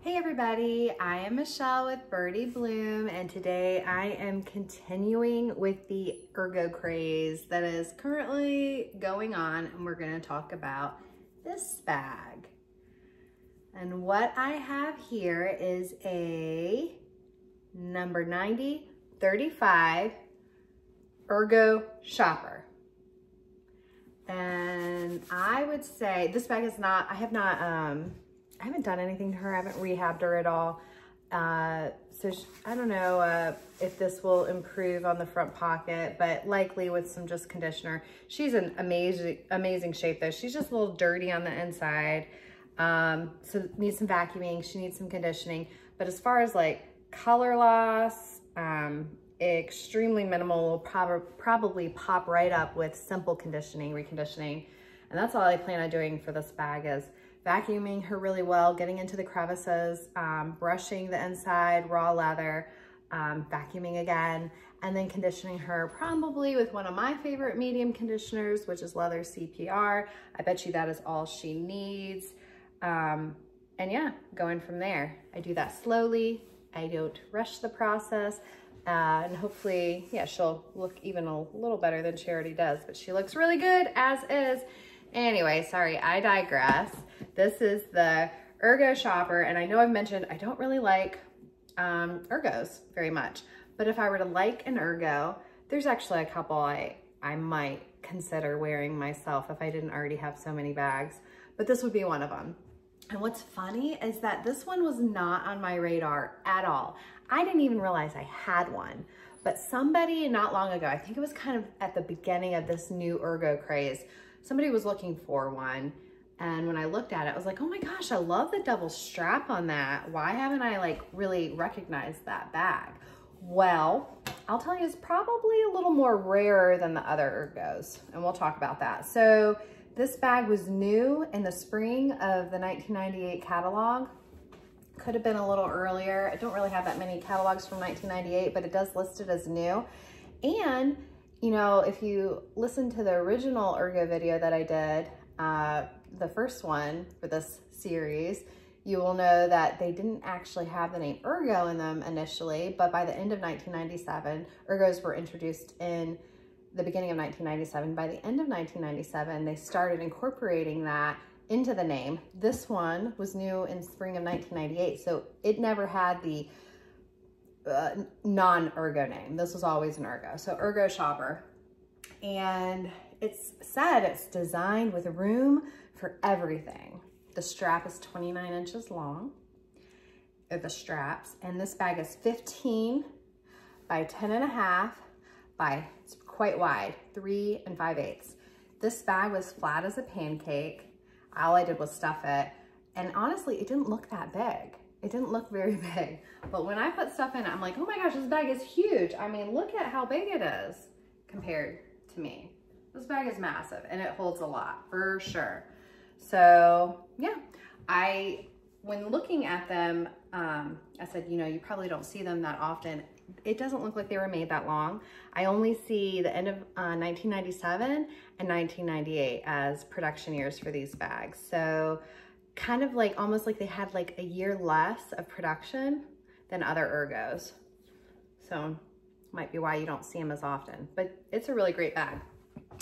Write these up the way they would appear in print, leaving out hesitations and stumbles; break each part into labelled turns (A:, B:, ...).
A: Hey everybody, I am Michelle with Birdie Bloom, and today I am continuing with the Ergo craze that is currently going on, and we're going to talk about this bag. And what I have here is a number 9035 Ergo Shopper. And I would say this bag is not, I haven't done anything to her. I haven't rehabbed her at all. So I don't know if this will improve on the front pocket, but likely with some just conditioner. She's an amazing shape though. She's just a little dirty on the inside. So needs some vacuuming. She needs some conditioning. But as far as like color loss, extremely minimal, will probably pop right up with simple conditioning, reconditioning. And that's all I plan on doing for this bag is vacuuming her really well, getting into the crevices, brushing the inside, raw leather, vacuuming again, and then conditioning her probably with one of my favorite medium conditioners, which is Leather CPR. I bet you that is all she needs. And yeah, going from there. I do that slowly. I don't rush the process. And hopefully, yeah, she'll look even a little better than she already does, but she looks really good as is. Anyway, sorry, I digress. This is the Ergo Shopper, and I know I've mentioned I don't really like Ergos very much, but if I were to like an Ergo, there's actually a couple I might consider wearing myself if I didn't already have so many bags, but this would be one of them. And what's funny is that this one was not on my radar at all. I didn't even realize I had one, but somebody not long ago, I think it was kind of at the beginning of this new Ergo craze, somebody was looking for one. And when I looked at it, I was like, oh my gosh, I love the double strap on that. Why haven't I like really recognized that bag? Well, I'll tell you, it's probably a little more rare than the other Ergos, and we'll talk about that. So this bag was new in the spring of the 1998 catalog. Could have been a little earlier. I don't really have that many catalogs from 1998, but it does list it as new. And you know, if you listen to the original Ergo video that I did, the first one for this series, you will know that they didn't actually have the name Ergo in them initially, but by the end of 1997, Ergos were introduced in the beginning of 1997. By the end of 1997, they started incorporating that into the name. This one was new in spring of 1998, so it never had the non-Ergo name. This was always an Ergo. So Ergo Shopper. And it's said it's designed with room for everything. The strap is 29 inches long, or the straps, and this bag is 15 by 10.5 by, it's quite wide, 3 5/8. This bag was flat as a pancake. All I did was stuff it. And honestly, it didn't look that big. It didn't look very big, but when I put stuff in it, I'm like, oh my gosh, this bag is huge. I mean, look at how big it is compared to me. This bag is massive and it holds a lot for sure. So yeah, when looking at them, I said, you know, you probably don't see them that often. It doesn't look like they were made that long. I only see the end of 1997 and 1998 as production years for these bags. So kind of like, almost like they had like a year less of production than other Ergos. So might be why you don't see them as often, but it's a really great bag.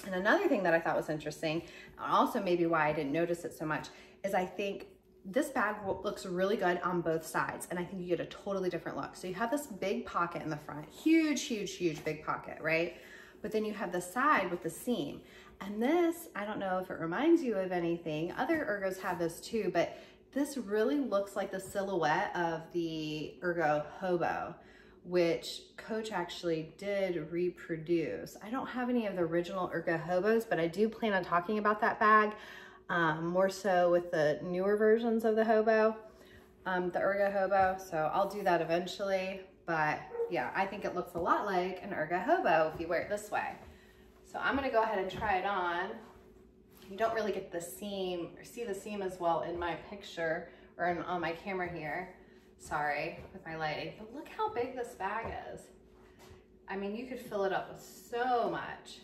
A: And another thing that I thought was interesting, and also maybe why I didn't notice it so much, is I think this bag looks really good on both sides, and I think you get a totally different look. So you have this big pocket in the front, huge, huge, huge big pocket, right? But then you have the side with the seam. And this, I don't know if it reminds you of anything. Other Ergos have this too, but this really looks like the silhouette of the Ergo Hobo, which Coach actually did reproduce. I don't have any of the original Ergo Hobos, but I do plan on talking about that bag, more so with the newer versions of the Hobo, the Ergo Hobo. So I'll do that eventually, but yeah, I think it looks a lot like an Ergo Hobo if you wear it this way. So I'm gonna go ahead and try it on. You don't really get the seam or see the seam as well in my picture or on my camera here. Sorry with my lighting, but look how big this bag is. I mean, you could fill it up with so much.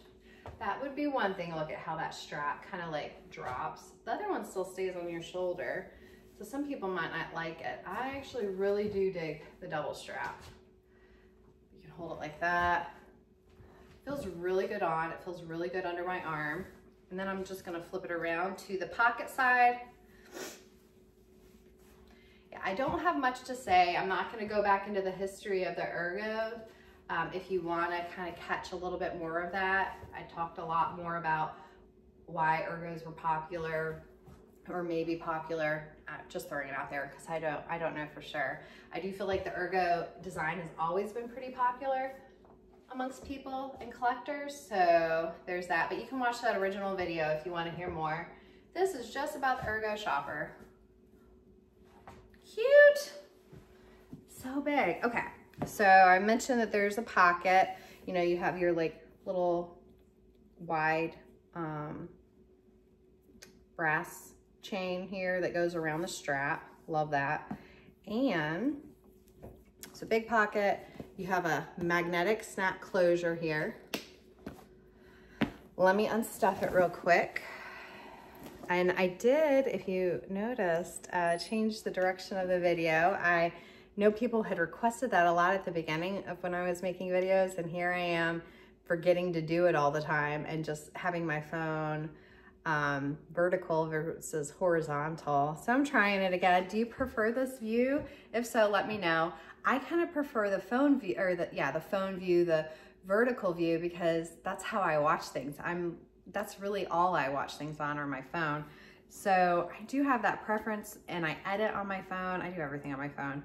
A: That would be one thing. Look at how that strap kind of like drops. The other one still stays on your shoulder. So some people might not like it. I actually really do dig the double strap. You can hold it like that. Feels really good on. It feels really good under my arm. And then I'm just gonna flip it around to the pocket side. Yeah, I don't have much to say. I'm not gonna go back into the history of the Ergo. If you wanna kind of catch a little bit more of that, I talked a lot more about why Ergos were popular or maybe popular. Just throwing it out there because I don't know for sure. I do feel like the Ergo design has always been pretty popular amongst people and collectors, so there's that. But you can watch that original video if you want to hear more. This is just about the Ergo Shopper. Cute, so big. Okay, so I mentioned that there's a pocket. You know, you have your like little wide brass chain here that goes around the strap. Love that. And it's a big pocket. You have a magnetic snap closure here. Let me unstuff it real quick. And I did, if you noticed, change the direction of the video. I know people had requested that a lot at the beginning of when I was making videos, and here I am forgetting to do it all the time and just having my phone vertical versus horizontal. So I'm trying it again. Do you prefer this view? If so, let me know. I kind of prefer the phone view, or the phone view, the vertical view, because that's how I watch things. That's really all I watch things on, or my phone. So I do have that preference, and I edit on my phone. I do everything on my phone.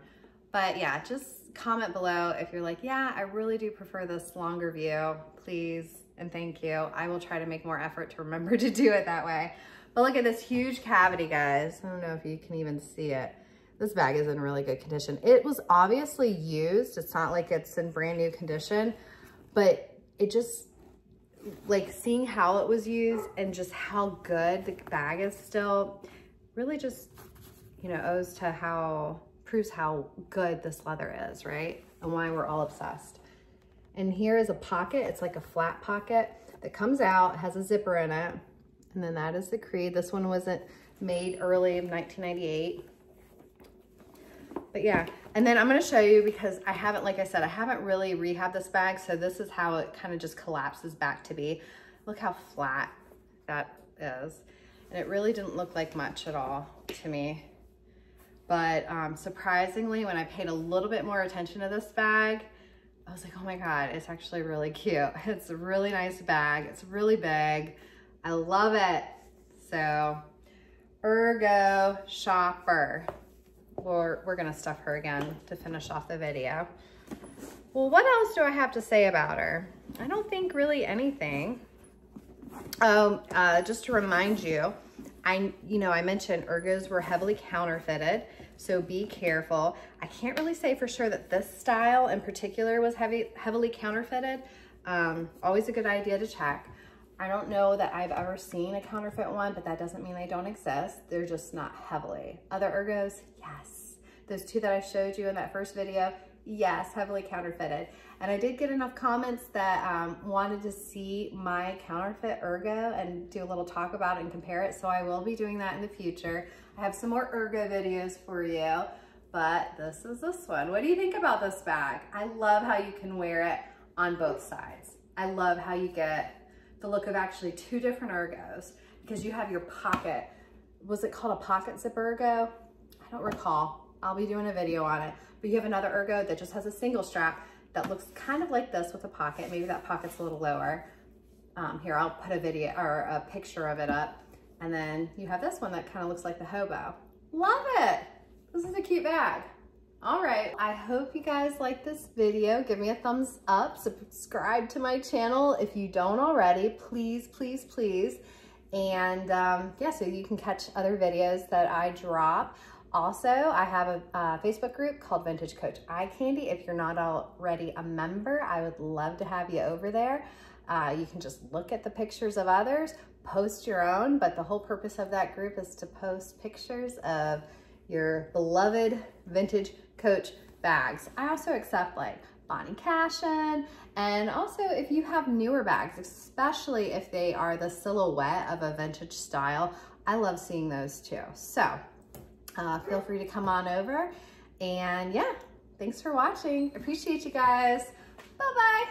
A: But yeah, just comment below if you're like, yeah, I really do prefer this longer view, please. And thank you. I will try to make more effort to remember to do it that way. But look at this huge cavity, guys. I don't know if you can even see it. This bag is in really good condition. It was obviously used. It's not like it's in brand new condition, but it just, like, seeing how it was used and just how good the bag is still really just, you know, proves how good this leather is, right? And why we're all obsessed. And here is a pocket. It's like a flat pocket that comes out, has a zipper in it. And then that is the Creed. This one wasn't made early of 1998. But yeah, and then I'm gonna show you, because I haven't, like I said, I haven't really rehabbed this bag. So this is how it kind of just collapses back to be. Look how flat that is. And it really didn't look like much at all to me. But surprisingly, when I paid a little bit more attention to this bag, I was like, oh my God, it's actually really cute. It's a really nice bag. It's really big. I love it. So, Ergo Shopper. We're gonna stuff her again to finish off the video. Well, what else do I have to say about her? I don't think really anything. Just to remind you, I mentioned Ergos were heavily counterfeited, so be careful. I can't really say for sure that this style in particular was heavily counterfeited. Always a good idea to check. I don't know that I've ever seen a counterfeit one, but that doesn't mean they don't exist. They're just not heavily. Other Ergos, yes. Those two that I showed you in that first video, yes, heavily counterfeited. And I did get enough comments that wanted to see my counterfeit Ergo and do a little talk about it and compare it. So I will be doing that in the future. I have some more Ergo videos for you, but this is this one. What do you think about this bag? I love how you can wear it on both sides. I love how you get the look of actually two different Ergos, because you have your pocket. Was it called a pocket zip Ergo? I don't recall. I'll be doing a video on it. But you have another Ergo that just has a single strap that looks kind of like this with a pocket. Maybe that pocket's a little lower. Here, I'll put a video or a picture of it up. And then you have this one that kind of looks like the hobo. Love it. This is a cute bag. All right, I hope you guys like this video. Give me a thumbs up, subscribe to my channel if you don't already, please, please, please. And yeah, so you can catch other videos that I drop. Also, I have a Facebook group called Vintage Coach Eye Candy. If you're not already a member, I would love to have you over there. You can just look at the pictures of others, post your own, but the whole purpose of that group is to post pictures of your beloved Vintage Coach bags. I also accept like Bonnie Cashin, and also if you have newer bags, especially if they are the silhouette of a vintage style, I love seeing those too. So feel free to come on over. And yeah, thanks for watching. Appreciate you guys. Bye-bye.